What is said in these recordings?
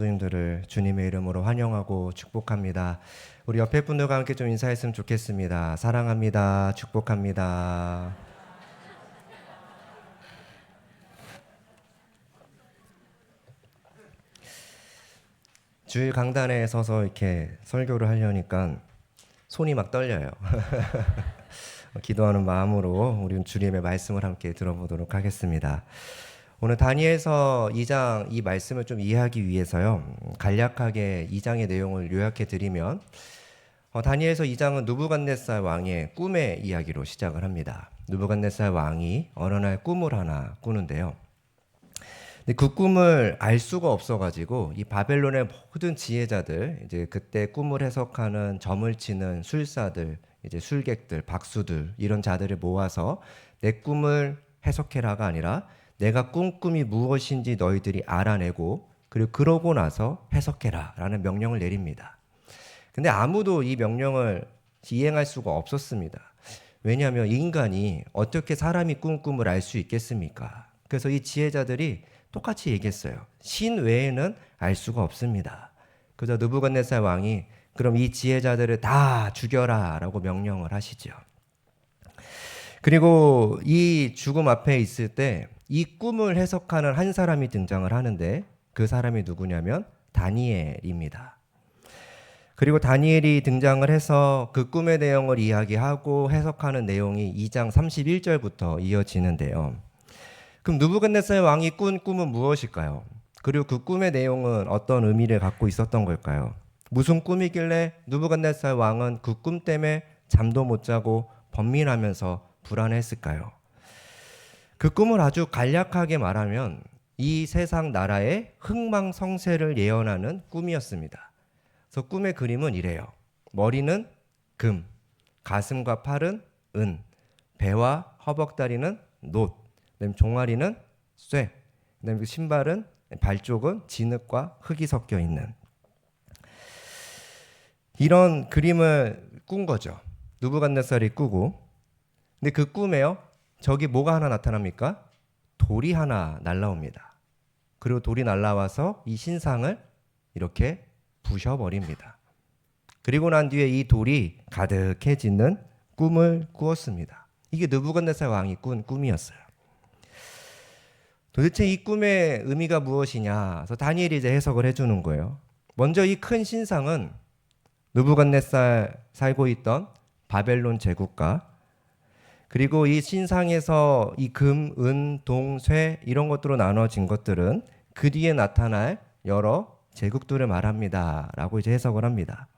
성도님들을 주님의 이름으로 환영하고 축복합니다. 우리 옆에 분들과 함께 좀 인사했으면 좋겠습니다. 사랑합니다. 축복합니다. 주일 강단에 서서 이렇게 설교를 하려니까 손이 막 떨려요. 기도하는 마음으로 우리 주님의 말씀을 함께 들어보도록 하겠습니다. 오늘 다니엘서 2장 이 말씀을 좀 이해하기 위해서요, 간략하게 2장의 내용을 요약해 드리면, 다니엘서 2장은 느부갓네살 왕의 꿈의 이야기로 시작을 합니다. 느부갓네살 왕이 어느 날 꿈을 하나 꾸는데요. 근데 그 꿈을 알 수가 없어가지고 이 바벨론의 모든 지혜자들, 이제 그때 꿈을 해석하는 점을 치는 술사들, 이제 술객들, 박수들 이런 자들을 모아서 내 꿈을 해석해라가 아니라 내가 꾼 꿈이 무엇인지 너희들이 알아내고 그리고 그러고 나서 해석해라 라는 명령을 내립니다. 근데 아무도 이 명령을 이행할 수가 없었습니다. 왜냐하면 인간이 어떻게 사람이 꾼 꿈을 알 수 있겠습니까? 그래서 이 지혜자들이 똑같이 얘기했어요. 신 외에는 알 수가 없습니다. 그래서 느부갓네살 왕이 그럼 이 지혜자들을 다 죽여라 라고 명령을 하시죠. 그리고 이 죽음 앞에 있을 때 이 꿈을 해석하는 한 사람이 등장을 하는데 그 사람이 누구냐면 다니엘입니다. 그리고 다니엘이 등장을 해서 그 꿈의 내용을 이야기하고 해석하는 내용이 2장 31절부터 이어지는데요. 그럼 느부갓네살 왕이 꾼 꿈은 무엇일까요? 그리고 그 꿈의 내용은 어떤 의미를 갖고 있었던 걸까요? 무슨 꿈이길래 느부갓네살 왕은 그 꿈 때문에 잠도 못 자고 번민하면서 불안했을까요? 그 꿈을 아주 간략하게 말하면 이 세상 나라의 흥망성쇠를 예언하는 꿈이었습니다. 그래서 꿈의 그림은 이래요. 머리는 금, 가슴과 팔은 은, 배와 허벅다리는 놋, 그다음에 종아리는 쇠, 그다음에 신발은 발쪽은 진흙과 흙이 섞여 있는 이런 그림을 꾼 거죠. 느부갓네살이 꾸고. 근데 그 꿈에요, 저기 뭐가 하나 나타납니까? 돌이 하나 날라옵니다. 그리고 돌이 날라와서 이 신상을 이렇게 부셔버립니다. 그리고 난 뒤에 이 돌이 가득해지는 꿈을 꾸었습니다. 이게 느부갓네살 왕이 꾼 꿈이었어요. 도대체 이 꿈의 의미가 무엇이냐? 그래서 다니엘이 이제 해석을 해주는 거예요. 먼저 이 큰 신상은 느부갓네살 살고 있던 바벨론 제국과 그리고 이 신상에서 이 금, 은, 동, 쇠 이런 것들로 나눠진 것들은 그 뒤에 나타날 여러 제국들을 말합니다 라고 이제 해석을 합니다.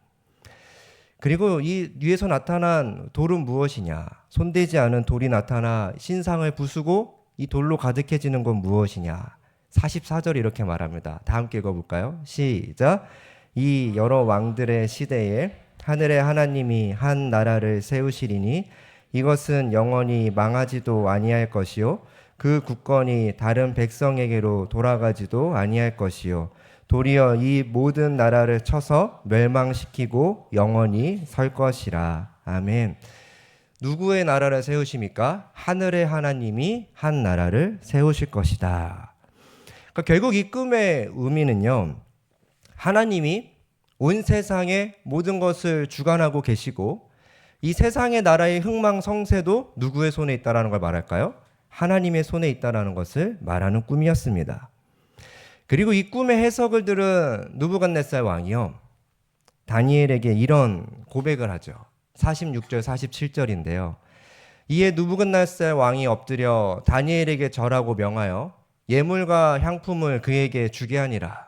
그리고 이 위에서 나타난 돌은 무엇이냐? 손대지 않은 돌이 나타나 신상을 부수고 이 돌로 가득해지는 건 무엇이냐? 44절 이렇게 말합니다. 다 함께 읽어볼까요? 시작! 이 여러 왕들의 시대에 하늘의 하나님이 한 나라를 세우시리니 이것은 영원히 망하지도 아니할 것이요 그 국권이 다른 백성에게로 돌아가지도 아니할 것이요 도리어 이 모든 나라를 쳐서 멸망시키고 영원히 설 것이라. 아멘. 누구의 나라를 세우십니까? 하늘의 하나님이 한 나라를 세우실 것이다. 그러니까 결국 이 꿈의 의미는요, 하나님이 온 세상의 모든 것을 주관하고 계시고 이 세상의 나라의 흥망성쇠도 누구의 손에 있다라는 걸 말할까요? 하나님의 손에 있다라는 것을 말하는 꿈이었습니다. 그리고 이 꿈의 해석을 들은 느부갓네살 왕이요, 다니엘에게 이런 고백을 하죠. 46절 47절인데요. 이에 느부갓네살 왕이 엎드려 다니엘에게 절하고 명하여 예물과 향품을 그에게 주게 하니라.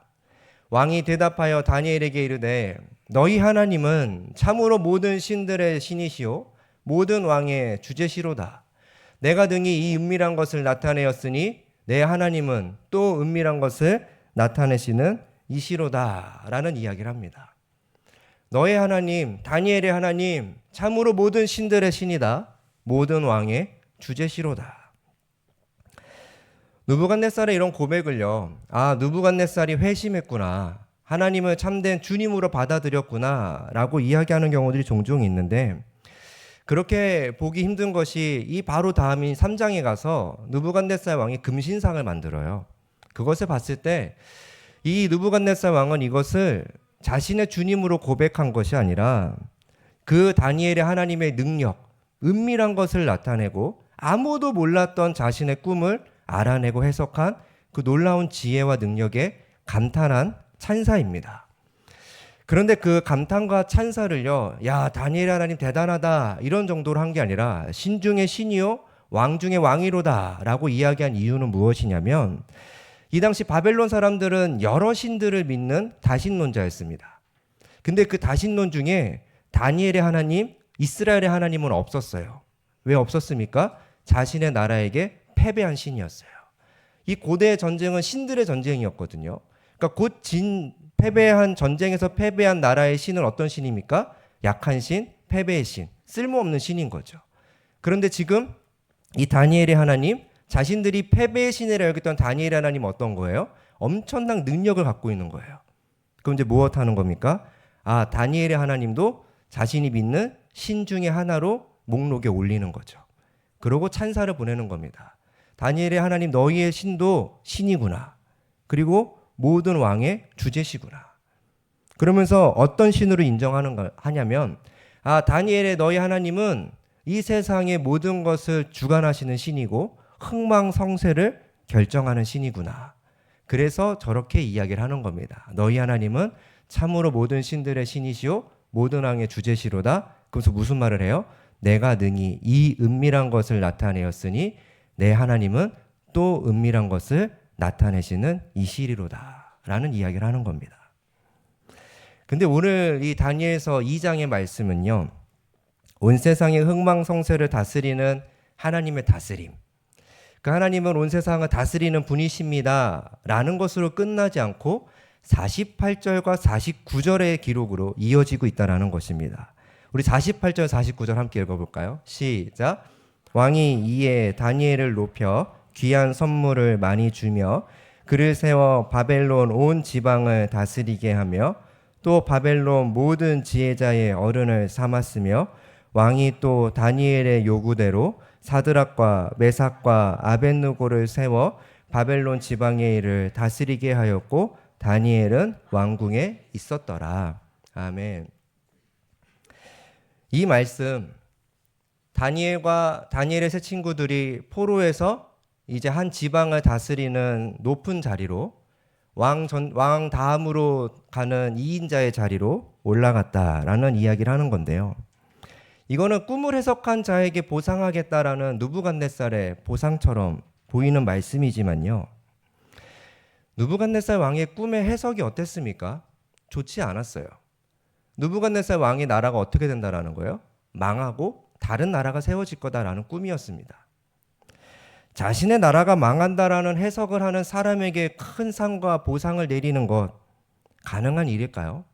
왕이 대답하여 다니엘에게 이르되 너희 하나님은 참으로 모든 신들의 신이시요 모든 왕의 주제시로다. 내가 등이 이 은밀한 것을 나타내었으니 내 하나님은 또 은밀한 것을 나타내시는 이시로다 라는 이야기를 합니다. 너의 하나님, 다니엘의 하나님, 참으로 모든 신들의 신이다. 모든 왕의 주제시로다. 느부갓네살의 이런 고백을요, 느부갓네살이 회심했구나, 하나님을 참된 주님으로 받아들였구나 라고 이야기하는 경우들이 종종 있는데, 그렇게 보기 힘든 것이 이 바로 다음인 3장에 가서 느부갓네살 왕이 금신상을 만들어요. 그것을 봤을 때 이 느부갓네살 왕은 이것을 자신의 주님으로 고백한 것이 아니라 그 다니엘의 하나님의 능력, 은밀한 것을 나타내고 아무도 몰랐던 자신의 꿈을 알아내고 해석한 그 놀라운 지혜와 능력에 감탄한 찬사입니다. 그런데 그 감탄과 찬사를요, 야, 다니엘 하나님 대단하다 이런 정도로 한 게 아니라 신 중의 신이요 왕 중의 왕이로다 라고 이야기한 이유는 무엇이냐면, 이 당시 바벨론 사람들은 여러 신들을 믿는 다신론자였습니다. 근데 그 다신론 중에 다니엘의 하나님, 이스라엘의 하나님은 없었어요. 왜 없었습니까? 자신의 나라에게 패배한 신이었어요. 이 고대 전쟁은 신들의 전쟁이었거든요. 그러니까 곧 패배한 전쟁에서 패배한 나라의 신은 어떤 신입니까? 약한 신, 패배의 신, 쓸모없는 신인 거죠. 그런데 지금 이 다니엘의 하나님, 자신들이 패배의 신이라 여겼던 다니엘의 하나님은 어떤 거예요? 엄청난 능력을 갖고 있는 거예요. 그럼 이제 무엇 하는 겁니까? 아, 다니엘의 하나님도 자신이 믿는 신 중에 하나로 목록에 올리는 거죠. 그러고 찬사를 보내는 겁니다. 다니엘의 하나님, 너희의 신도 신이구나. 그리고 모든 왕의 주제시구나. 그러면서 어떤 신으로 하냐면, 아, 다니엘의 너희 하나님은 이 세상의 모든 것을 주관하시는 신이고 흥망성쇠를 결정하는 신이구나. 그래서 저렇게 이야기를 하는 겁니다. 너희 하나님은 참으로 모든 신들의 신이시오 모든 왕의 주제시로다. 그래서 무슨 말을 해요? 내가 능히 이 은밀한 것을 나타내었으니 내 하나님은 또 은밀한 것을 나타내시는 이시리로다 라는 이야기를 하는 겁니다. 근데 오늘 이 다니엘서 2장의 말씀은요, 온 세상의 흥망성쇠를 다스리는 하나님의 다스림, 그 하나님은 온 세상을 다스리는 분이십니다 라는 것으로 끝나지 않고 48절과 49절의 기록으로 이어지고 있다는 것입니다. 우리 48절 49절 함께 읽어볼까요? 시작. 왕이 이에 다니엘을 높여 귀한 선물을 많이 주며 그를 세워 바벨론 온 지방을 다스리게 하며 또 바벨론 모든 지혜자의 어른을 삼았으며 왕이 또 다니엘의 요구대로 사드락과 메삭과 아벳느고를 세워 바벨론 지방의 일을 다스리게 하였고 다니엘은 왕궁에 있었더라. 아멘. 이 말씀, 다니엘의 세 친구들이 포로에서 이제 한 지방을 다스리는 높은 자리로 왕 다음으로 가는 2인자의 자리로 올라갔다라는 이야기를 하는 건데요. 이거는 꿈을 해석한 자에게 보상하겠다라는 느부갓네살의 보상처럼 보이는 말씀이지만요. 느부갓네살 왕의 꿈의 해석이 어땠습니까? 좋지 않았어요. 느부갓네살 왕의 나라가 어떻게 된다라는 거예요? 망하고 다른 나라가 세워질 거다라는 꿈이었습니다. 자신의 나라가 망한다라는 해석을 하는 사람에게 큰 상과 보상을 내리는 것 가능한 일일까요?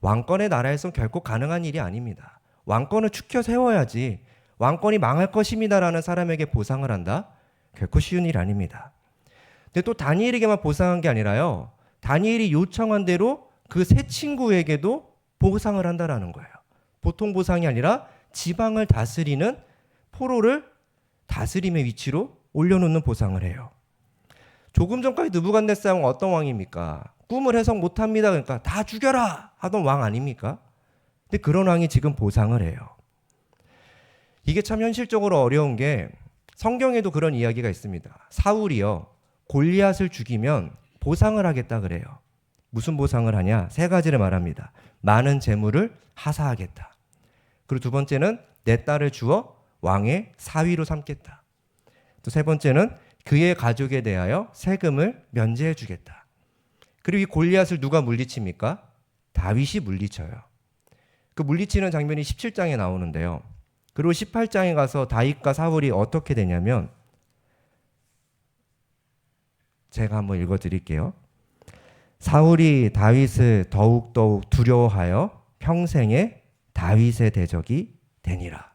왕권의 나라에선 결코 가능한 일이 아닙니다. 왕권을 축혀 세워야지 왕권이 망할 것입니다라는 사람에게 보상을 한다? 결코 쉬운 일 아닙니다. 근데 또 다니엘에게만 보상한 게 아니라요, 다니엘이 요청한 대로 그 세 친구에게도 보상을 한다라는 거예요. 보통 보상이 아니라 지방을 다스리는, 포로를 다스림의 위치로 올려놓는 보상을 해요. 조금 전까지 느부갓네살 왕은 어떤 왕입니까? 꿈을 해석 못합니다. 그러니까 다 죽여라 하던 왕 아닙니까? 근데 그런 왕이 지금 보상을 해요. 이게 참 현실적으로 어려운 게 성경에도 그런 이야기가 있습니다. 사울이요, 골리앗을 죽이면 보상을 하겠다 그래요. 무슨 보상을 하냐? 세 가지를 말합니다. 많은 재물을 하사하겠다. 그리고 두 번째는 내 딸을 주어 왕의 사위로 삼겠다. 또 세 번째는 그의 가족에 대하여 세금을 면제해 주겠다. 그리고 이 골리앗을 누가 물리칩니까? 다윗이 물리쳐요. 그 물리치는 장면이 17장에 나오는데요. 그리고 18장에 가서 다윗과 사울이 어떻게 되냐면, 제가 한번 읽어드릴게요. 사울이 다윗을 더욱더욱 두려워하여 평생에 다윗의 대적이 되니라.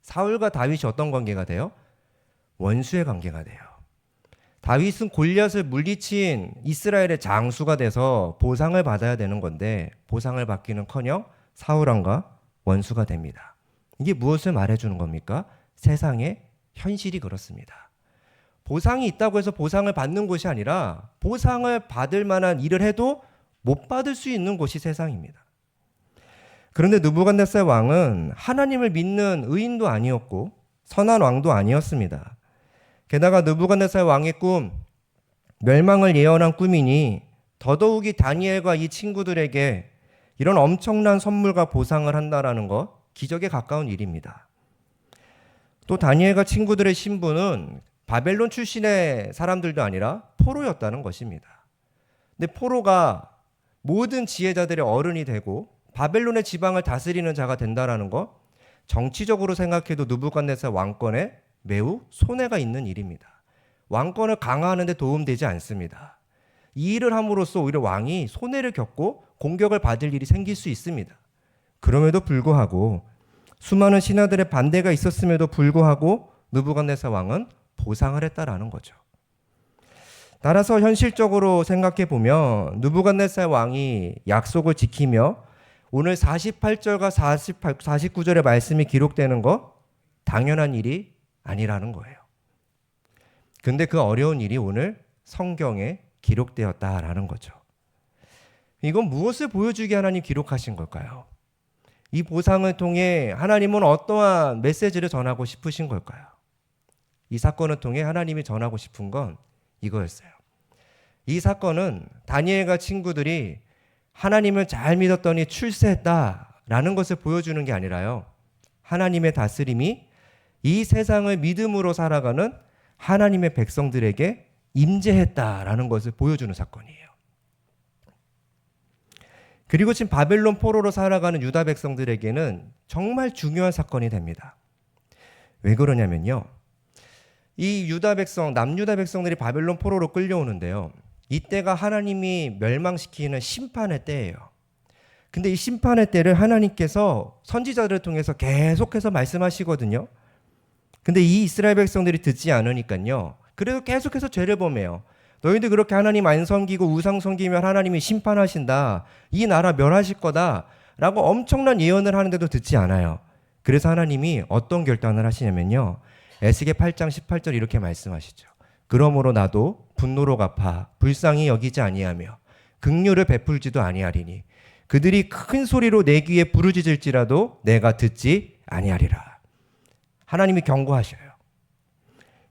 사울과 다윗이 어떤 관계가 돼요? 원수의 관계가 돼요. 다윗은 골리앗을 물리친 이스라엘의 장수가 돼서 보상을 받아야 되는 건데 보상을 받기는커녕 사울 왕과 원수가 됩니다. 이게 무엇을 말해주는 겁니까? 세상의 현실이 그렇습니다. 보상이 있다고 해서 보상을 받는 곳이 아니라 보상을 받을 만한 일을 해도 못 받을 수 있는 곳이 세상입니다. 그런데 느부갓네살 왕은 하나님을 믿는 의인도 아니었고 선한 왕도 아니었습니다. 게다가 느부갓네살 왕의 꿈, 멸망을 예언한 꿈이니 더더욱이 다니엘과 이 친구들에게 이런 엄청난 선물과 보상을 한다라는 것, 기적에 가까운 일입니다. 또 다니엘과 친구들의 신분은 바벨론 출신의 사람들도 아니라 포로였다는 것입니다. 근데 포로가 모든 지혜자들의 어른이 되고 바벨론의 지방을 다스리는 자가 된다라는 것, 정치적으로 생각해도 느부갓네살 왕권에 매우 손해가 있는 일입니다. 왕권을 강화하는 데 도움되지 않습니다. 이 일을 함으로써 오히려 왕이 손해를 겪고 공격을 받을 일이 생길 수 있습니다. 그럼에도 불구하고 수많은 신하들의 반대가 있었음에도 불구하고 느부갓네살 왕은 보상을 했다라는 거죠. 따라서 현실적으로 생각해 보면 느부갓네살 왕이 약속을 지키며 오늘 48절과 49절의 말씀이 기록되는 거 당연한 일이 아니라는 거예요. 근데 그 어려운 일이 오늘 성경에 기록되었다라는 거죠. 이건 무엇을 보여주기 하나님 기록하신 걸까요? 이 보상을 통해 하나님은 어떠한 메시지를 전하고 싶으신 걸까요? 이 사건을 통해 하나님이 전하고 싶은 건 이거였어요. 이 사건은 다니엘과 친구들이 하나님을 잘 믿었더니 출세했다라는 것을 보여주는 게 아니라요. 하나님의 다스림이 이 세상을 믿음으로 살아가는 하나님의 백성들에게 임재했다라는 것을 보여주는 사건이에요. 그리고 지금 바벨론 포로로 살아가는 유다 백성들에게는 정말 중요한 사건이 됩니다. 왜 그러냐면요. 이 유다 백성, 남유다 백성들이 바벨론 포로로 끌려오는데요. 이때가 하나님이 멸망시키는 심판의 때예요. 근데 이 심판의 때를 하나님께서 선지자들을 통해서 계속해서 말씀하시거든요. 근데 이 이스라엘 백성들이 듣지 않으니까요. 그래도 계속해서 죄를 범해요. 너희들 그렇게 하나님 안 섬기고 우상 섬기면 하나님이 심판하신다. 이 나라 멸하실 거다. 라고 엄청난 예언을 하는데도 듣지 않아요. 그래서 하나님이 어떤 결단을 하시냐면요. 에스겔 8장 18절 이렇게 말씀하시죠. 그러므로 나도 분노로 갚아 불쌍히 여기지 아니하며 긍휼을 베풀지도 아니하리니 그들이 큰 소리로 내 귀에 부르짖을지라도 내가 듣지 아니하리라. 하나님이 경고하셔요.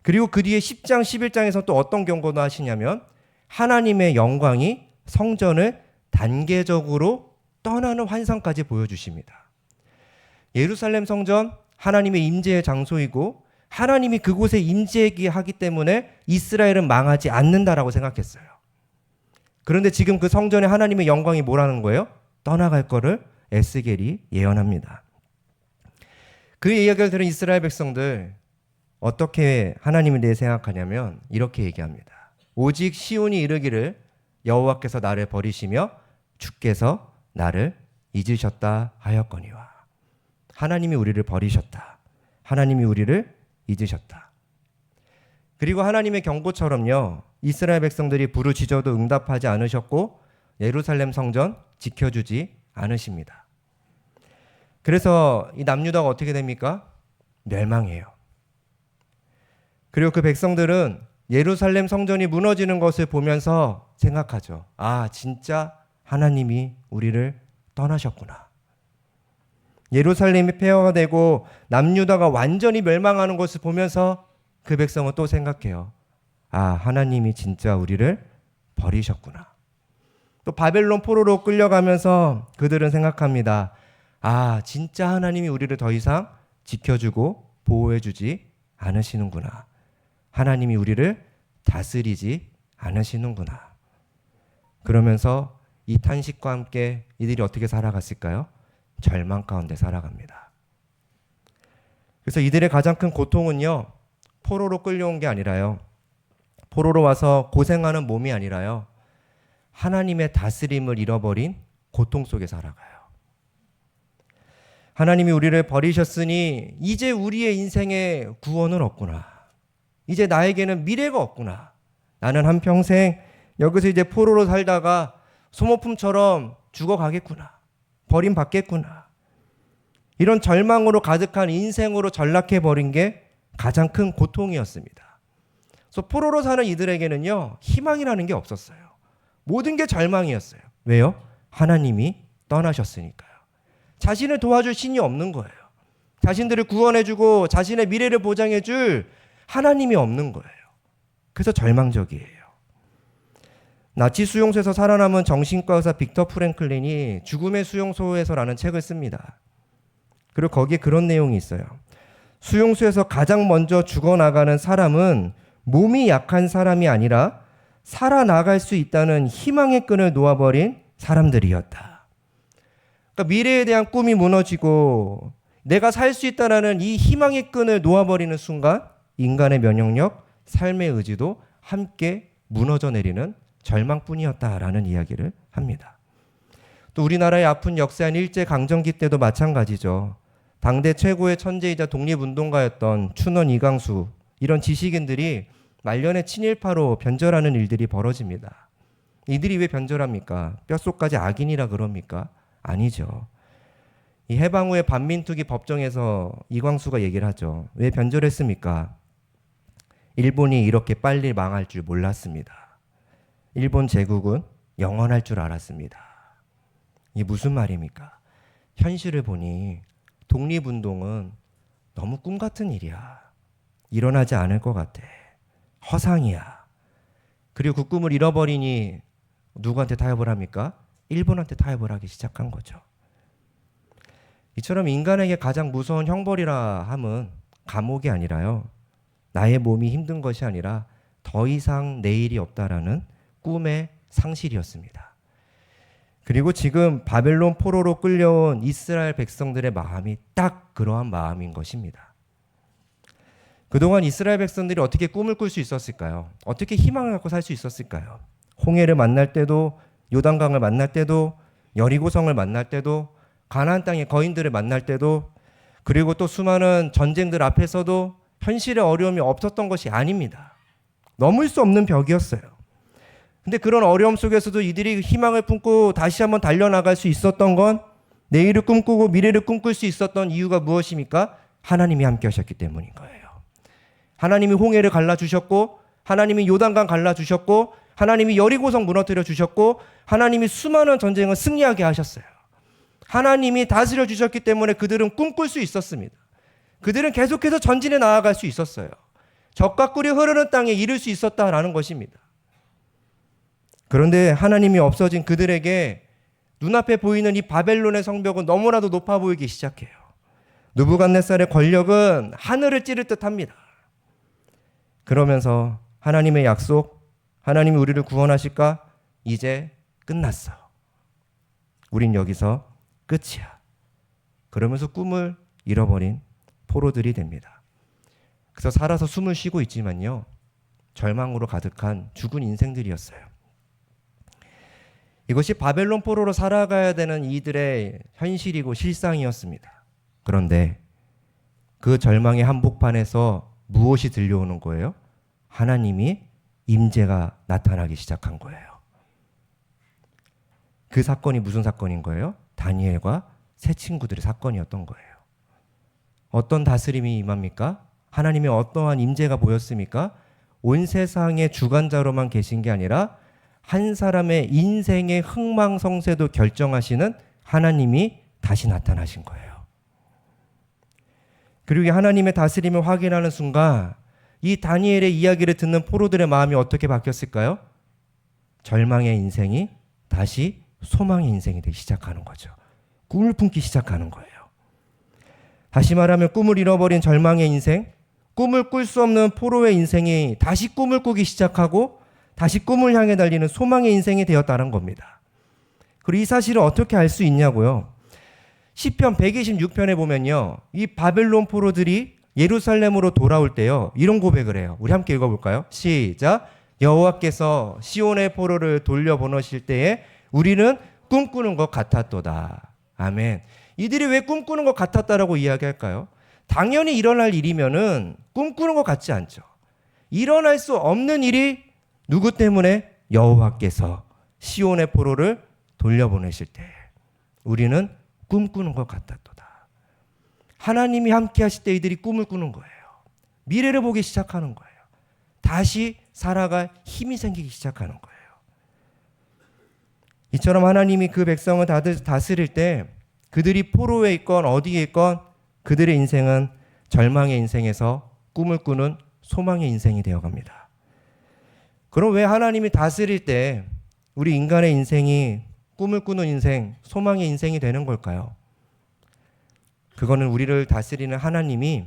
그리고 그 뒤에 10장 11장에서 또 어떤 경고도 하시냐면 하나님의 영광이 성전을 단계적으로 떠나는 환상까지 보여주십니다. 예루살렘 성전 하나님의 임재의 장소이고 하나님이 그곳에 임재하기 때문에 이스라엘은 망하지 않는다라고 생각했어요. 그런데 지금 그 성전에 하나님의 영광이 뭐라는 거예요? 떠나갈 거를 에스겔이 예언합니다. 그 이야기를 들은 이스라엘 백성들 어떻게 하나님에 대해 생각하냐면 이렇게 얘기합니다. 오직 시온이 이르기를 여호와께서 나를 버리시며 주께서 나를 잊으셨다 하였거니와. 하나님이 우리를 버리셨다. 하나님이 우리를 잊으셨다. 그리고 하나님의 경고처럼요. 이스라엘 백성들이 부르짖어도 응답하지 않으셨고 예루살렘 성전 지켜주지 않으십니다. 그래서 이 남유다가 어떻게 됩니까? 멸망해요. 그리고 그 백성들은 예루살렘 성전이 무너지는 것을 보면서 생각하죠. 아, 진짜 하나님이 우리를 떠나셨구나. 예루살렘이 폐허가 되고 남유다가 완전히 멸망하는 것을 보면서 그 백성은 또 생각해요. 아, 하나님이 진짜 우리를 버리셨구나. 또 바벨론 포로로 끌려가면서 그들은 생각합니다. 아, 진짜 하나님이 우리를 더 이상 지켜주고 보호해주지 않으시는구나. 하나님이 우리를 다스리지 않으시는구나. 그러면서 이 탄식과 함께 이들이 어떻게 살아갔을까요? 절망 가운데 살아갑니다. 그래서 이들의 가장 큰 고통은요, 포로로 끌려온 게 아니라요, 포로로 와서 고생하는 몸이 아니라요, 하나님의 다스림을 잃어버린 고통 속에 살아가요. 하나님이 우리를 버리셨으니 이제 우리의 인생에 구원은 없구나. 이제 나에게는 미래가 없구나. 나는 한평생 여기서 이제 포로로 살다가 소모품처럼 죽어가겠구나. 버림받겠구나. 이런 절망으로 가득한 인생으로 전락해버린 게 가장 큰 고통이었습니다. 그래서 포로로 사는 이들에게는요, 희망이라는 게 없었어요. 모든 게 절망이었어요. 왜요? 하나님이 떠나셨으니까요. 자신을 도와줄 신이 없는 거예요. 자신들을 구원해주고 자신의 미래를 보장해줄 하나님이 없는 거예요. 그래서 절망적이에요. 나치 수용소에서 살아남은 정신과 의사 빅터 프랭클린이 죽음의 수용소에서라는 책을 씁니다. 그리고 거기에 그런 내용이 있어요. 수용소에서 가장 먼저 죽어나가는 사람은 몸이 약한 사람이 아니라 살아나갈 수 있다는 희망의 끈을 놓아버린 사람들이었다. 그러니까 미래에 대한 꿈이 무너지고 내가 살 수 있다는 이 희망의 끈을 놓아버리는 순간 인간의 면역력, 삶의 의지도 함께 무너져 내리는 절망뿐이었다라는 이야기를 합니다. 또 우리나라의 아픈 역사인 일제강점기 때도 마찬가지죠. 당대 최고의 천재이자 독립운동가였던 춘원 이강수 이런 지식인들이 말년에 친일파로 변절하는 일들이 벌어집니다. 이들이 왜 변절합니까? 뼛속까지 악인이라 그럽니까? 아니죠. 이 해방 후에 반민특위 법정에서 이광수가 얘기를 하죠. 왜 변절했습니까? 일본이 이렇게 빨리 망할 줄 몰랐습니다. 일본 제국은 영원할 줄 알았습니다. 이게 무슨 말입니까? 현실을 보니 독립운동은 너무 꿈 같은 일이야. 일어나지 않을 것 같아. 허상이야. 그리고 그 꿈을 잃어버리니 누구한테 타협을 합니까? 일본한테 타협을 하기 시작한 거죠. 이처럼 인간에게 가장 무서운 형벌이라 함은 감옥이 아니라요. 나의 몸이 힘든 것이 아니라 더 이상 내일이 없다라는 꿈의 상실이었습니다. 그리고 지금 바벨론 포로로 끌려온 이스라엘 백성들의 마음이 딱 그러한 마음인 것입니다. 그동안 이스라엘 백성들이 어떻게 꿈을 꿀 수 있었을까요? 어떻게 희망을 갖고 살 수 있었을까요? 홍해를 만날 때도, 요단강을 만날 때도, 여리고성을 만날 때도, 가나안 땅의 거인들을 만날 때도, 그리고 또 수많은 전쟁들 앞에서도 현실의 어려움이 없었던 것이 아닙니다. 넘을 수 없는 벽이었어요. 근데 그런 어려움 속에서도 이들이 희망을 품고 다시 한번 달려나갈 수 있었던 건, 내일을 꿈꾸고 미래를 꿈꿀 수 있었던 이유가 무엇입니까? 하나님이 함께 하셨기 때문인 거예요. 하나님이 홍해를 갈라주셨고, 하나님이 요단강 갈라주셨고, 하나님이 여리고성 무너뜨려 주셨고, 하나님이 수많은 전쟁을 승리하게 하셨어요. 하나님이 다스려 주셨기 때문에 그들은 꿈꿀 수 있었습니다. 그들은 계속해서 전진해 나아갈 수 있었어요. 적과 꿀이 흐르는 땅에 이를 수 있었다라는 것입니다. 그런데 하나님이 없어진 그들에게 눈앞에 보이는 이 바벨론의 성벽은 너무나도 높아 보이기 시작해요. 느부갓네살의 권력은 하늘을 찌를 듯합니다. 그러면서 하나님의 약속, 하나님이 우리를 구원하실까? 이제 끝났어. 우린 여기서 끝이야. 그러면서 꿈을 잃어버린 포로들이 됩니다. 그래서 살아서 숨을 쉬고 있지만요, 절망으로 가득한 죽은 인생들이었어요. 이것이 바벨론 포로로 살아가야 되는 이들의 현실이고 실상이었습니다. 그런데 그 절망의 한복판에서 무엇이 들려오는 거예요? 하나님이 임재가 나타나기 시작한 거예요. 그 사건이 무슨 사건인 거예요? 다니엘과 세 친구들의 사건이었던 거예요. 어떤 다스림이 임합니까? 하나님의 어떠한 임재가 보였습니까? 온 세상의 주관자로만 계신 게 아니라 한 사람의 인생의 흥망성쇠도 결정하시는 하나님이 다시 나타나신 거예요. 그리고 이 하나님의 다스림을 확인하는 순간 이 다니엘의 이야기를 듣는 포로들의 마음이 어떻게 바뀌었을까요? 절망의 인생이 다시 소망의 인생이 되기 시작하는 거죠. 꿈을 품기 시작하는 거예요. 다시 말하면 꿈을 잃어버린 절망의 인생, 꿈을 꿀 수 없는 포로의 인생이 다시 꿈을 꾸기 시작하고 다시 꿈을 향해 달리는 소망의 인생이 되었다는 겁니다. 그리고 이 사실을 어떻게 알 수 있냐고요? 시편 126편에 보면요, 이 바벨론 포로들이 예루살렘으로 돌아올 때요, 이런 고백을 해요. 우리 함께 읽어볼까요? 시작. 여호와께서 시온의 포로를 돌려보내실 때에 우리는 꿈꾸는 것 같았도다. 아멘. 이들이 왜 꿈꾸는 것 같았다라고 이야기할까요? 당연히 일어날 일이면은 꿈꾸는 것 같지 않죠. 일어날 수 없는 일이 누구 때문에? 여호와께서 시온의 포로를 돌려보내실 때 우리는 꿈꾸는 것 같았도다. 하나님이 함께 하실 때 이들이 꿈을 꾸는 거예요. 미래를 보기 시작하는 거예요. 다시 살아갈 힘이 생기기 시작하는 거예요. 이처럼 하나님이 그 백성을 다스릴 때 그들이 포로에 있건 어디에 있건 그들의 인생은 절망의 인생에서 꿈을 꾸는 소망의 인생이 되어갑니다. 그럼 왜 하나님이 다스릴 때 우리 인간의 인생이 꿈을 꾸는 인생, 소망의 인생이 되는 걸까요? 그거는 우리를 다스리는 하나님이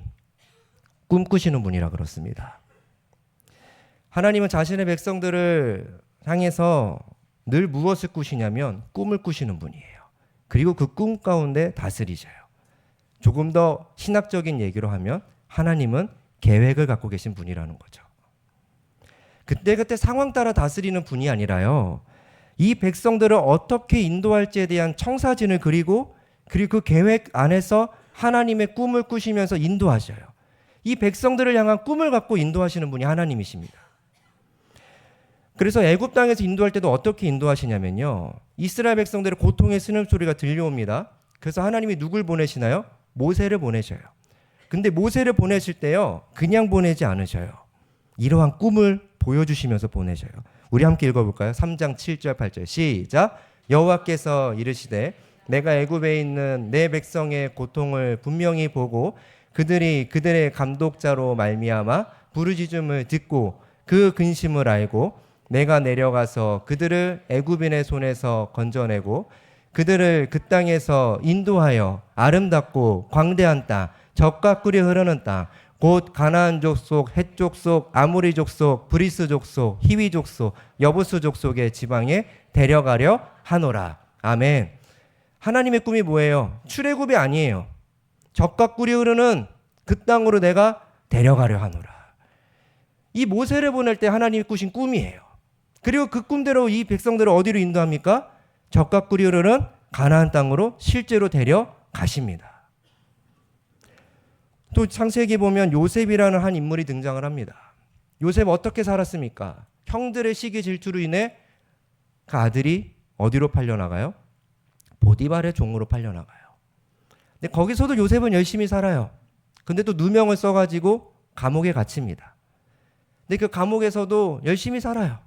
꿈꾸시는 분이라 그렇습니다. 하나님은 자신의 백성들을 향해서 늘 무엇을 꾸시냐면 꿈을 꾸시는 분이에요. 그리고 그 꿈 가운데 다스리셔요. 조금 더 신학적인 얘기로 하면 하나님은 계획을 갖고 계신 분이라는 거죠. 그때그때 상황 따라 다스리는 분이 아니라요. 이 백성들을 어떻게 인도할지에 대한 청사진을 그리고 그 계획 안에서 하나님의 꿈을 꾸시면서 인도하셔요. 이 백성들을 향한 꿈을 갖고 인도하시는 분이 하나님이십니다. 그래서 애굽 땅에서 인도할 때도 어떻게 인도하시냐면요. 이스라엘 백성들의 고통의 신음소리가 들려옵니다. 그래서 하나님이 누굴 보내시나요? 모세를 보내셔요. 근데 모세를 보내실 때요. 그냥 보내지 않으셔요. 이러한 꿈을 보여주시면서 보내셔요. 우리 함께 읽어볼까요? 3장 7절 8절 시작. 여호와께서 이르시되 내가 애굽에 있는 내 백성의 고통을 분명히 보고 그들의 감독자로 말미암아 부르짖음을 듣고 그 근심을 알고 내가 내려가서 그들을 애굽인의 손에서 건져내고 그들을 그 땅에서 인도하여 아름답고 광대한 땅, 젖과 꿀이 흐르는 땅, 곧 가나안 족속, 헷 족속, 아모리 족속, 브리스 족속, 히위 족속, 여부스 족속의 지방에 데려가려 하노라. 아멘. 하나님의 꿈이 뭐예요? 출애굽이 아니에요. 젖과 꿀이 흐르는 그 땅으로 내가 데려가려 하노라. 이 모세를 보낼 때 하나님이 꾸신 꿈이에요. 그리고 그 꿈대로 이 백성들을 어디로 인도합니까? 젖과 꿀이 흐르는 가나안 땅으로 실제로 데려가십니다. 또 창세기 보면 요셉이라는 한 인물이 등장을 합니다. 요셉 어떻게 살았습니까? 형들의 시기 질투로 인해 그 아들이 어디로 팔려나가요? 보디발의 종으로 팔려나가요. 근데 거기서도 요셉은 열심히 살아요. 근데 또 누명을 써가지고 감옥에 갇힙니다. 근데 그 감옥에서도 열심히 살아요.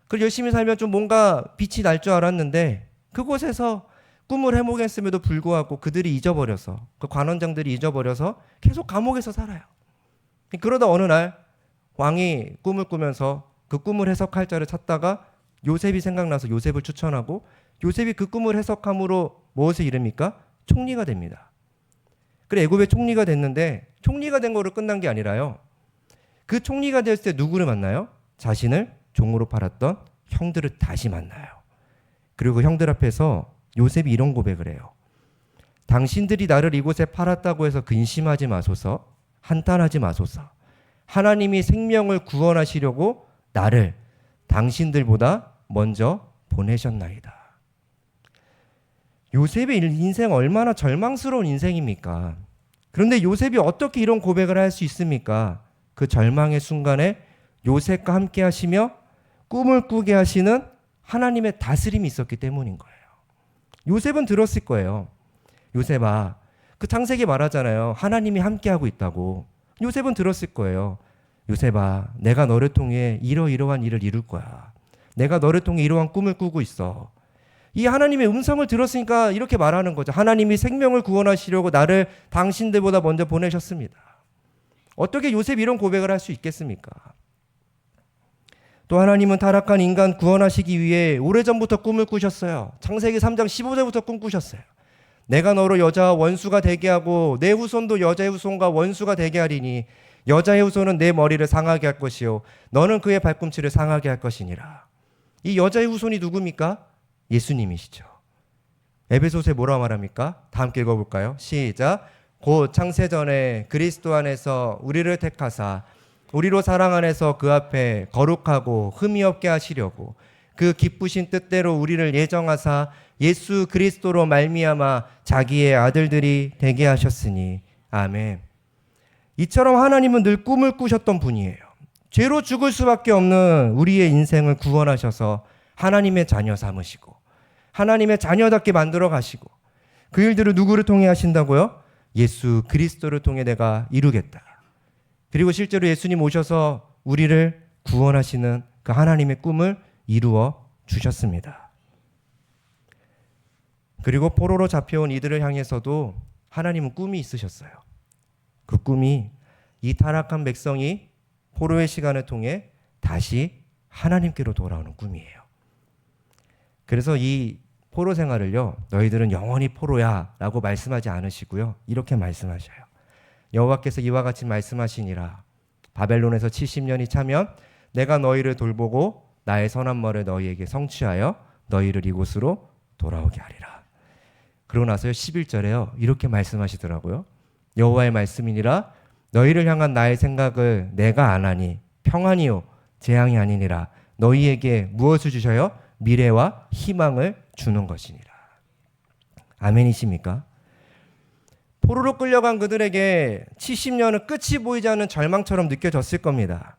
그 열심히 살면 좀 뭔가 빛이 날 줄 알았는데 그곳에서 꿈을 해보겠음에도 불구하고 그들이 잊어버려서 그 관원장들이 잊어버려서 계속 감옥에서 살아요. 그러다 어느 날 왕이 꿈을 꾸면서 그 꿈을 해석할 자를 찾다가 요셉이 생각나서 요셉을 추천하고 요셉이 그 꿈을 해석함으로 무엇을 이룹니까? 총리가 됩니다. 그래 애굽의 총리가 됐는데 총리가 된 거로 끝난 게 아니라요. 그 총리가 됐을 때 누구를 만나요? 자신을 종으로 팔았던 형들을 다시 만나요. 그리고 그 형들 앞에서 요셉이 이런 고백을 해요. 당신들이 나를 이곳에 팔았다고 해서 근심하지 마소서, 한탄하지 마소서. 하나님이 생명을 구원하시려고 나를 당신들보다 먼저 보내셨나이다. 요셉의 인생 얼마나 절망스러운 인생입니까? 그런데 요셉이 어떻게 이런 고백을 할 수 있습니까? 그 절망의 순간에 요셉과 함께 하시며 꿈을 꾸게 하시는 하나님의 다스림이 있었기 때문인 거예요. 요셉은 들었을 거예요. 요셉아, 그 창세기 말하잖아요. 하나님이 함께하고 있다고. 요셉은 들었을 거예요. 요셉아, 내가 너를 통해 이러이러한 일을 이룰 거야. 내가 너를 통해 이러한 꿈을 꾸고 있어. 이 하나님의 음성을 들었으니까 이렇게 말하는 거죠. 하나님이 생명을 구원하시려고 나를 당신들보다 먼저 보내셨습니다. 어떻게 요셉이 이런 고백을 할 수 있겠습니까? 또 하나님은 타락한 인간 구원하시기 위해 오래전부터 꿈을 꾸셨어요. 창세기 3장 15절부터 꿈꾸셨어요. 내가 너로 여자와 원수가 되게 하고 내 후손도 여자의 후손과 원수가 되게 하리니 여자의 후손은 내 머리를 상하게 할 것이요 너는 그의 발꿈치를 상하게 할 것이니라. 이 여자의 후손이 누굽니까? 예수님이시죠. 에베소서에 뭐라고 말합니까? 다 함께 읽어볼까요? 시작. 곧 창세전에 그리스도 안에서 우리를 택하사 우리로 사랑 안에서 그 앞에 거룩하고 흠이 없게 하시려고 그 기쁘신 뜻대로 우리를 예정하사 예수 그리스도로 말미암아 자기의 아들들이 되게 하셨으니 아멘. 이처럼 하나님은 늘 꿈을 꾸셨던 분이에요. 죄로 죽을 수밖에 없는 우리의 인생을 구원하셔서 하나님의 자녀 삼으시고 하나님의 자녀답게 만들어 가시고 그 일들을 누구를 통해 하신다고요? 예수 그리스도를 통해 내가 이루겠다. 그리고 실제로 예수님 오셔서 우리를 구원하시는 그 하나님의 꿈을 이루어 주셨습니다. 그리고 포로로 잡혀온 이들을 향해서도 하나님은 꿈이 있으셨어요. 그 꿈이 이 타락한 백성이 포로의 시간을 통해 다시 하나님께로 돌아오는 꿈이에요. 그래서 이 포로 생활을요, 너희들은 영원히 포로야 라고 말씀하지 않으시고요, 이렇게 말씀하셔요. 여호와께서 이와 같이 말씀하시니라. 바벨론에서 70년이 차면 내가 너희를 돌보고 나의 선한 말을 너희에게 성취하여 너희를 이곳으로 돌아오게 하리라. 그러고 나서요 11절에요 이렇게 말씀하시더라고요. 여호와의 말씀이니라. 너희를 향한 나의 생각을 내가 아나니 평안이요 재앙이 아니니라. 너희에게 무엇을 주셔요? 미래와 희망을 주는 것이니라. 아멘이십니까? 포로로 끌려간 그들에게 70년은 끝이 보이지 않는 절망처럼 느껴졌을 겁니다.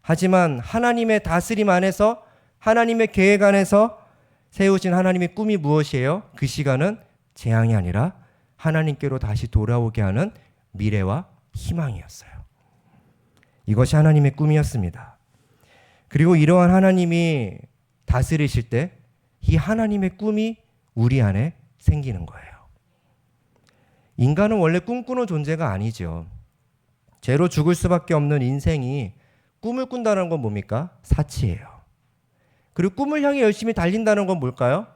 하지만 하나님의 다스림 안에서, 하나님의 계획 안에서 세우신 하나님의 꿈이 무엇이에요? 그 시간은 재앙이 아니라 하나님께로 다시 돌아오게 하는 미래와 희망이었어요. 이것이 하나님의 꿈이었습니다. 그리고 이러한 하나님이 다스리실 때 이 하나님의 꿈이 우리 안에 생기는 거예요. 인간은 원래 꿈꾸는 존재가 아니죠. 죄로 죽을 수밖에 없는 인생이 꿈을 꾼다는 건 뭡니까? 사치예요. 그리고 꿈을 향해 열심히 달린다는 건 뭘까요?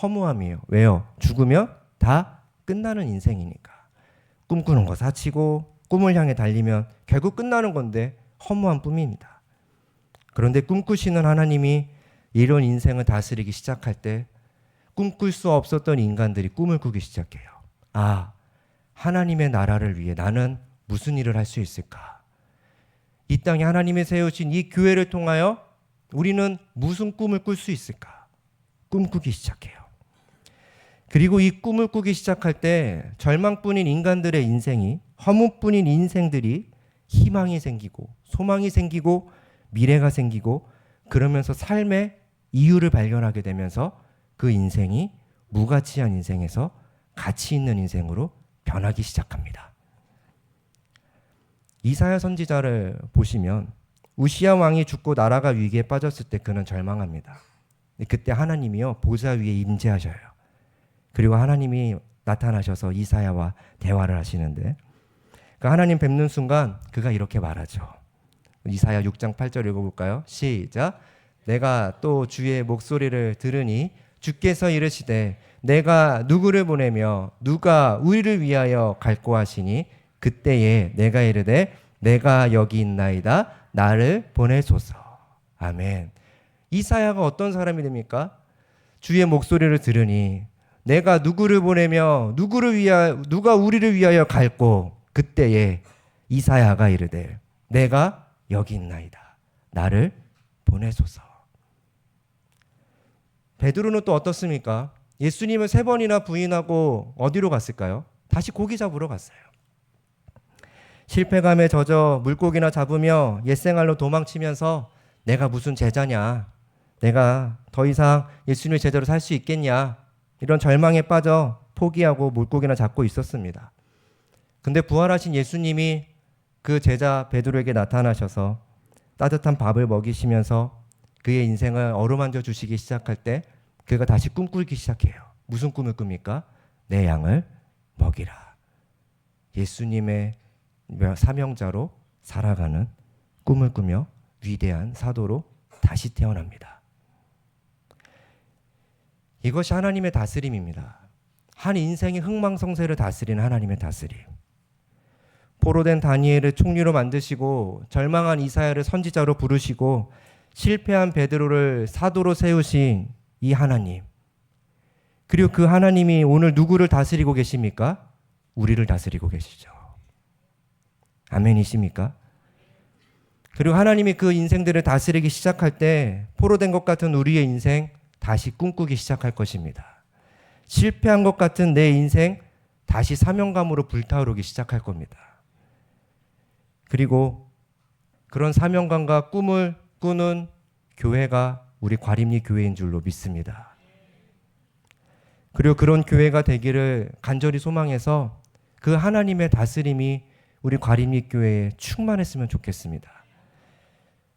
허무함이에요. 왜요? 죽으면 다 끝나는 인생이니까. 꿈꾸는 거 사치고 꿈을 향해 달리면 결국 끝나는 건데 허무한 뿐입니다. 그런데 꿈꾸시는 하나님이 이런 인생을 다스리기 시작할 때 꿈꿀 수 없었던 인간들이 꿈을 꾸기 시작해요. 아, 하나님의 나라를 위해 나는 무슨 일을 할 수 있을까? 이 땅에 하나님이 세우신 이 교회를 통하여 우리는 무슨 꿈을 꿀 수 있을까? 꿈꾸기 시작해요. 그리고 이 꿈을 꾸기 시작할 때 절망뿐인 인간들의 인생이, 허무뿐인 인생들이 희망이 생기고 소망이 생기고 미래가 생기고 그러면서 삶의 이유를 발견하게 되면서 그 인생이 무가치한 인생에서 가치 있는 인생으로 변하기 시작합니다. 이사야 선지자를 보시면 우시야 왕이 죽고 나라가 위기에 빠졌을 때 그는 절망합니다. 그때 하나님이요 보좌 위에 임재하셔요. 그리고 하나님이 나타나셔서 이사야와 대화를 하시는데 그 하나님 뵙는 순간 그가 이렇게 말하죠. 이사야 6장 8절 읽어볼까요? 시작. 내가 또 주의 목소리를 들으니 주께서 이르시되 내가 누구를 보내며 누가 우리를 위하여 갈고 하시니 그때에 내가 이르되 내가 여기 있나이다 나를 보내소서. 아멘. 이사야가 어떤 사람이 됩니까? 주의 목소리를 들으니 내가 누구를 보내며 누가 우리를 위하여 갈고 그때에 이사야가 이르되 내가 여기 있나이다 나를 보내소서. 베드로는 또 어떻습니까? 예수님을 3번이나 부인하고 어디로 갔을까요? 다시 고기 잡으러 갔어요. 실패감에 젖어 물고기나 잡으며 옛생활로 도망치면서 내가 무슨 제자냐, 내가 더 이상 예수님의 제자로 살 수 있겠냐, 이런 절망에 빠져 포기하고 물고기나 잡고 있었습니다. 근데 부활하신 예수님이 그 제자 베드로에게 나타나셔서 따뜻한 밥을 먹이시면서 그의 인생을 어루만져 주시기 시작할 때 그가 다시 꿈꾸기 시작해요. 무슨 꿈을 꿉니까? 내 양을 먹이라. 예수님의 사명자로 살아가는 꿈을 꾸며 위대한 사도로 다시 태어납니다. 이것이 하나님의 다스림입니다. 한 인생의 흥망성쇠를 다스리는 하나님의 다스림. 포로된 다니엘을 총리로 만드시고 절망한 이사야를 선지자로 부르시고 실패한 베드로를 사도로 세우신 이 하나님. 그리고 그 하나님이 오늘 누구를 다스리고 계십니까? 우리를 다스리고 계시죠. 아멘이십니까? 그리고 하나님이 그 인생들을 다스리기 시작할 때 포로된 것 같은 우리의 인생 다시 꿈꾸기 시작할 것입니다. 실패한 것 같은 내 인생 다시 사명감으로 불타오르기 시작할 겁니다. 그리고 그런 사명감과 꿈을 꾸는 교회가 우리 과림리 교회인 줄로 믿습니다. 그리고 그런 교회가 되기를 간절히 소망해서 그 하나님의 다스림이 우리 과림리 교회에 충만했으면 좋겠습니다.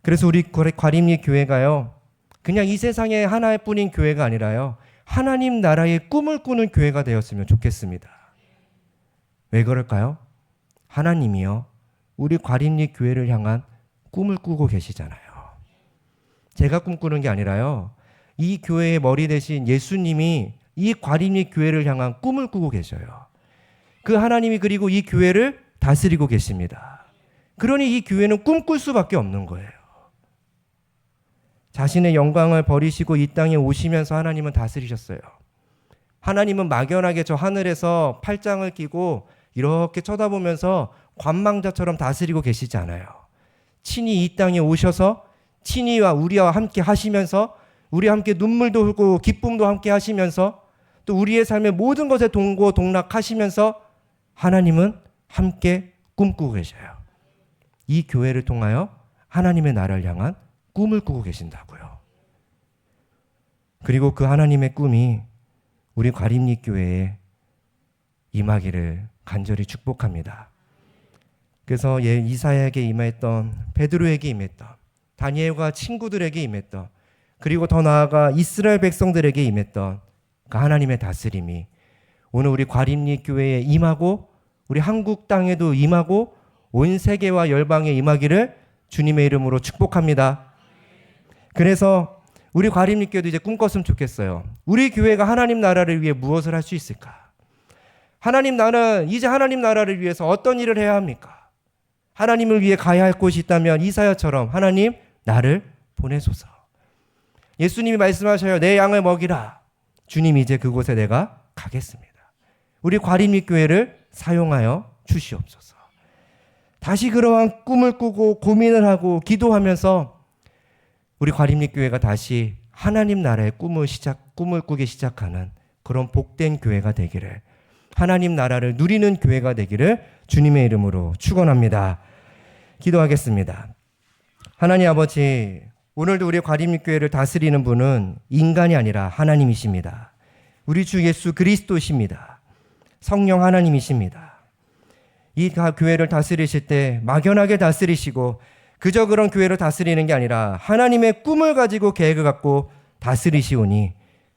그래서 우리 과림리 교회가요, 그냥 이 세상에 하나뿐인 교회가 아니라요, 하나님 나라의 꿈을 꾸는 교회가 되었으면 좋겠습니다. 왜 그럴까요? 하나님이요, 우리 과림리 교회를 향한 꿈을 꾸고 계시잖아요. 제가 꿈꾸는 게 아니라요, 이 교회의 머리 대신 예수님이 이 과림리 교회를 향한 꿈을 꾸고 계셔요. 그 하나님이 그리고 이 교회를 다스리고 계십니다. 그러니 이 교회는 꿈꿀 수밖에 없는 거예요. 자신의 영광을 버리시고 이 땅에 오시면서 하나님은 다스리셨어요. 하나님은 막연하게 저 하늘에서 팔짱을 끼고 이렇게 쳐다보면서 관망자처럼 다스리고 계시지 않아요. 친히 이 땅에 오셔서 친히와 우리와 함께 하시면서 우리와 함께 눈물도 흘고 기쁨도 함께 하시면서 또 우리의 삶의 모든 것에 동고동락하시면서 하나님은 함께 꿈꾸고 계셔요. 이 교회를 통하여 하나님의 나라를 향한 꿈을 꾸고 계신다고요. 그리고 그 하나님의 꿈이 우리 과림리 교회에 임하기를 간절히 축복합니다. 그래서 이사야에게 임했던, 베드로에게 임했던, 다니엘과 친구들에게 임했던, 그리고 더 나아가 이스라엘 백성들에게 임했던 그 하나님의 다스림이 오늘 우리 과림리 교회에 임하고 우리 한국 땅에도 임하고 온 세계와 열방에 임하기를 주님의 이름으로 축복합니다. 그래서 우리 과림리 교회도 이제 꿈꿨으면 좋겠어요. 우리 교회가 하나님 나라를 위해 무엇을 할 수 있을까? 나는 이제 하나님 나라를 위해서 어떤 일을 해야 합니까? 하나님을 위해 가야 할 곳이 있다면 이사야처럼 하나님 나를 보내소서. 예수님이 말씀하셔요. 내 양을 먹이라. 주님이 이제 그곳에 내가 가겠습니다. 우리 과림리 교회를 사용하여 주시옵소서. 다시 그러한 꿈을 꾸고 고민을 하고 기도하면서 우리 과림리 교회가 다시 하나님 나라의 꿈을 꾸기 시작하는 그런 복된 교회가 되기를, 하나님 나라를 누리는 교회가 되기를 주님의 이름으로 축원합니다. 기도하겠습니다. 하나님 아버지, 오늘도 우리 과림리 교회를 다스리는 분은 인간이 아니라 하나님이십니다. 우리 주 예수 그리스도십니다. 성령 하나님이십니다. 이 교회를 다스리실 때 막연하게 다스리시고 그저 그런 교회를 다스리는 게 아니라 하나님의 꿈을 가지고 계획을 갖고 다스리시오니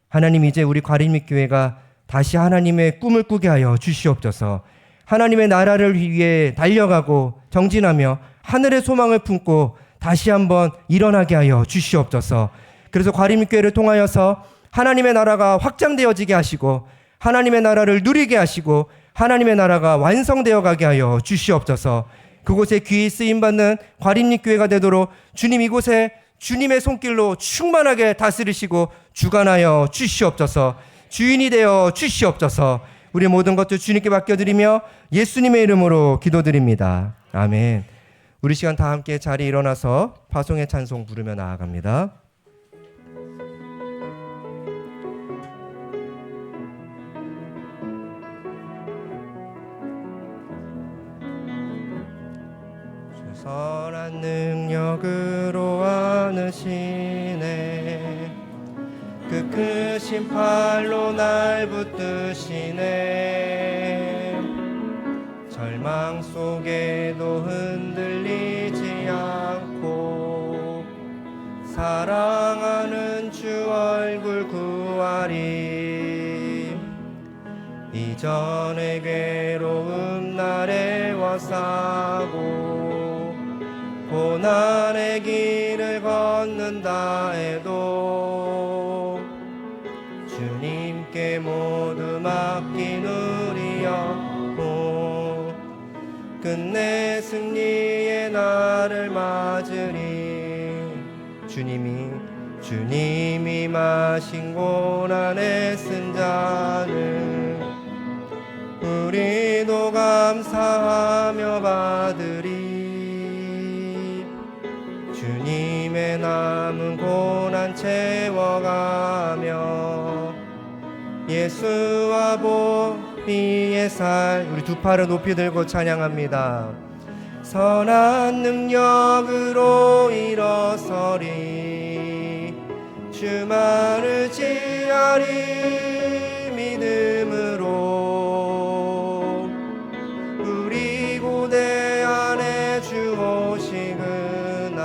하나님, 이제 우리 과림리 교회가 다시 하나님의 꿈을 꾸게 하여 주시옵소서. 하나님의 나라를 위해 달려가고 정진하며 하늘의 소망을 품고 다시 한번 일어나게 하여 주시옵소서. 그래서 과림리 교회를 통하여서 하나님의 나라가 확장되어지게 하시고 하나님의 나라를 누리게 하시고 하나님의 나라가 완성되어 가게 하여 주시옵소서. 그곳에 귀히 쓰임받는 과림리 교회가 되도록 주님, 이곳에 주님의 손길로 충만하게 다스리시고 주관하여 주시옵소서. 주인이 되어 주시옵소서. 우리 모든 것들 주님께 맡겨드리며 예수님의 이름으로 기도드립니다. 아멘. 우리 시간 다 함께 자리에 일어나서 파송의 찬송 부르며 나아갑니다. 선한 능력으로 안으시네, 그 크신 팔로 날 붙드시네. 절망 속에도 흔들리지 않고 사랑하는 주 얼굴 구하리. 이전의 괴로움 날에 와싸고 고난의 길을 걷는다 해도 주님께 모두 맡기누리여 끝내 승리의 날을 맞으리. 주님이 마신 고난에 쓴 잔을 우리도 감사하며 받으리. 주님의 남은 고난 채워가며 예수와 보비의 살, 우리 두 팔을 높이 들고 찬양합니다. 선한 능력으로 일어서리, 주만을 지하리 믿음으로. 우리 고대 안에 주 오시구나.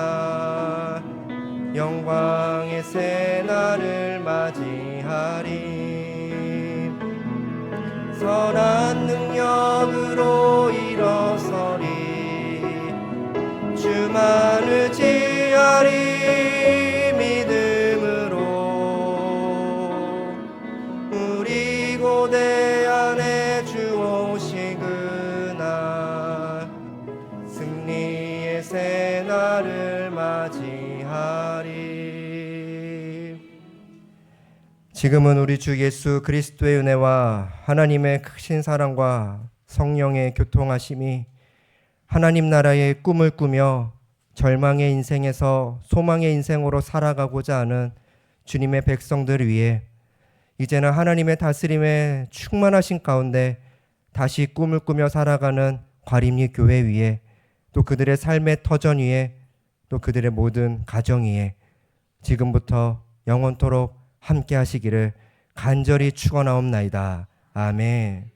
선한 능력으로 일어서리. 주만 의지하리 믿음으로. 우리 고대 안에 주 오시그날 승리의 새날을 맞이하리. 지금은 우리 주 예수 그리스도의 은혜와 하나님의 크신 사랑과 성령의 교통하심이 하나님 나라의 꿈을 꾸며 절망의 인생에서 소망의 인생으로 살아가고자 하는 주님의 백성들 위해 이제는 하나님의 다스림에 충만하신 가운데 다시 꿈을 꾸며 살아가는 과림리 교회 위에, 또 그들의 삶의 터전 위에, 또 그들의 모든 가정 위에 지금부터 영원토록 함께 하시기를 간절히 축원하옵나이다. 아멘.